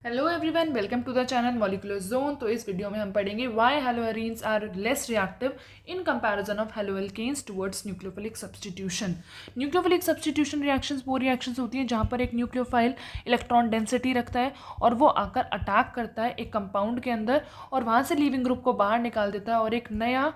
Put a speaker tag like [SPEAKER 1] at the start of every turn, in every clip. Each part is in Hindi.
[SPEAKER 1] Hello everyone, welcome to the channel molecular zone. तो इस वीडियो में हम पढ़ेंगे why haloarenes are less reactive in comparison of haloalkanes towards nucleophilic substitution. Nucleophilic substitution reactions वो रिएक्शंस होती हैं जहाँ पर एक न्यूक्लियोफाइल इलेक्ट्रॉन डेंसिटी रखता है और वो आकर अटैक करता है एक कंपाउंड के अंदर और वहाँ से लीविंग ग्रुप को बाहर निकाल देता है और एक नया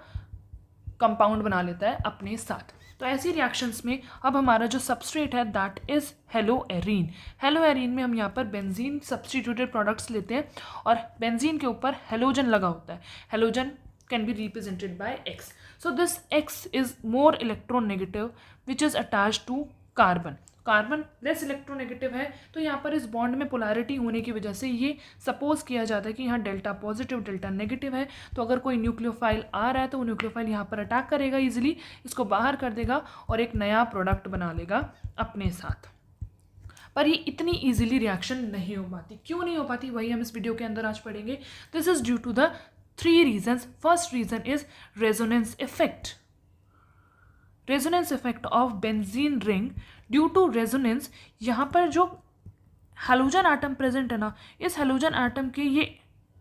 [SPEAKER 1] कंपाउंड बना लेता है अपने साथ। तो ऐसी रिएक्शंस में अब हमारा जो सबस्ट्रेट है दैट इज हेलोएरीन। हेलोएरीन में हम यहाँ पर बेंजीन सब्स्टिट्यूटेड प्रोडक्ट्स लेते हैं और बेंजीन के ऊपर हेलोजन लगा होता है। Halogen can be represented by x. So this x is more electronegative which is attached to carbon. Carbon less electronegative है, तो यहाँ पर इस बॉन्ड में पोलैरिटी होने की वजह से ये सपोज किया जाता है कि यहाँ डेल्टा पॉजिटिव डेल्टा नेगेटिव है। तो अगर कोई न्यूक्लियोफाइल आ रहा है तो वो न्यूक्लियोफाइल यहाँ पर अटैक करेगा, इजीली इसको बाहर कर देगा और एक नया प्रोडक्ट बना लेगा अपने साथ। पर ये इतनी इजीली रिएक्शन नहीं हो पाती। क्यों नहीं हो पाती, वही हम इस वीडियो के अंदर आज पढ़ेंगे। This is due to the 3 reasons. First reason is resonance effect. Resonance effect of benzene ring. Due to resonance, यहाँ पर जो हेलोजन एटम प्रेजेंट है ना, इस हेलोजन एटम के ये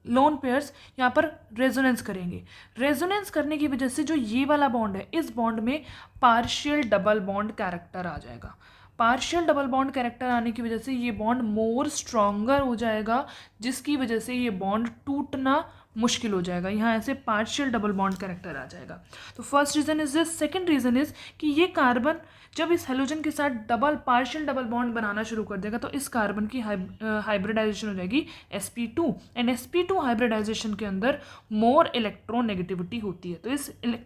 [SPEAKER 1] लोन पेयर्स यहाँ पर रेजोनेंस करेंगे। रेजोनेंस करने की वजह से जो ये वाला बॉन्ड है, इस बॉन्ड में पार्शियल डबल बॉन्ड कैरेक्टर आ जाएगा। पार्शियल डबल बॉन्ड कैरेक्टर आने की वजह से ये बॉन्ड मोर स्ट्रॉन्गर हो जाएगा, जिसकी वजह से ये बॉन्ड टूटना मुश्किल हो जाएगा। यहाँ ऐसे पार्शियल डबल बॉन्ड कैरेक्टर आ जाएगा। तो first reason is this. Second reason is कि ये कार्बन जब इस हेलोजन के साथ पार्शियल डबल बॉन्ड बनाना शुरू कर देगा तो इस कार्बन की हाइब्रिडाइजेशन हो जाएगी sp2। एंड sp2 हाइब्रिडाइजेशन के अंदर मोर इलेक्ट्रोनेगेटिविटी होती है। तो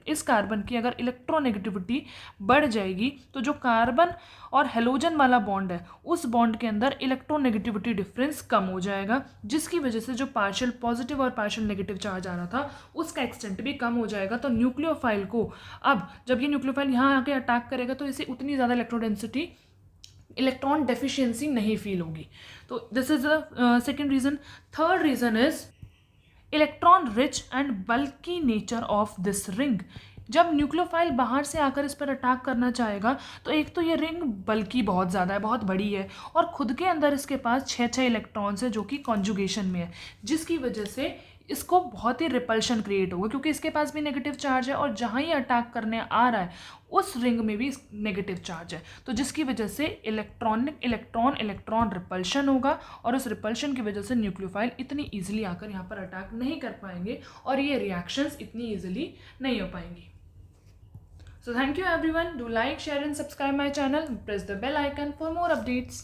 [SPEAKER 1] इस कार्बन की अगर इलेक्ट्रोनेगेटिविटी बढ़ जाएगी तो जो कार्बन और हेलोजन वाला बॉन्ड है उस बॉन्ड के अंदर इलेक्ट्रोनेगेटिविटी डिफरेंस कम हो जाएगा, जिसकी वजह से जो पार्शियल पॉजिटिव और पार्शियल नेगेटिव चार्ज आ रहा था उसका एक्सटेंट भी कम हो जाएगा। तो न्यूक्लियोफाइल को अब जब ये न्यूक्लियोफाइल यहाँ आके अटैक करेगा तो इसे उतनी ज़्यादा इलेक्ट्रोडेंसिटी इलेक्ट्रॉन डेफिशिएंसी नहीं फील होगी। तो this is the second reason. Third reason is electron rich and bulky nature of this ring. जब न्यूक्लियोफाइल बाहर से आकर इस पर अटैक करना चाहेगा तो एक तो ये रिंग बल्कि बहुत ज़्यादा है, बहुत बड़ी है और खुद के अंदर इसके पास 6 इलेक्ट्रॉन्स है जो कि कॉन्जुगेशन में है, जिसकी वजह से इसको बहुत ही रिपल्शन क्रिएट होगा क्योंकि इसके पास भी नेगेटिव चार्ज है और जहाँ ही अटैक करने आ रहा है उस रिंग में भी नेगेटिव चार्ज है। तो जिसकी वजह से इलेक्ट्रॉन रिपल्शन होगा और उस रिपल्शन की वजह से न्यूक्लियोफाइल इतनी ईजिली आकर यहाँ पर अटैक नहीं कर पाएंगे और ये रिएक्शंस इतनी ईजिली नहीं हो पाएंगी। So thank you everyone. Do like, share and subscribe my channel. Press the bell icon for more updates.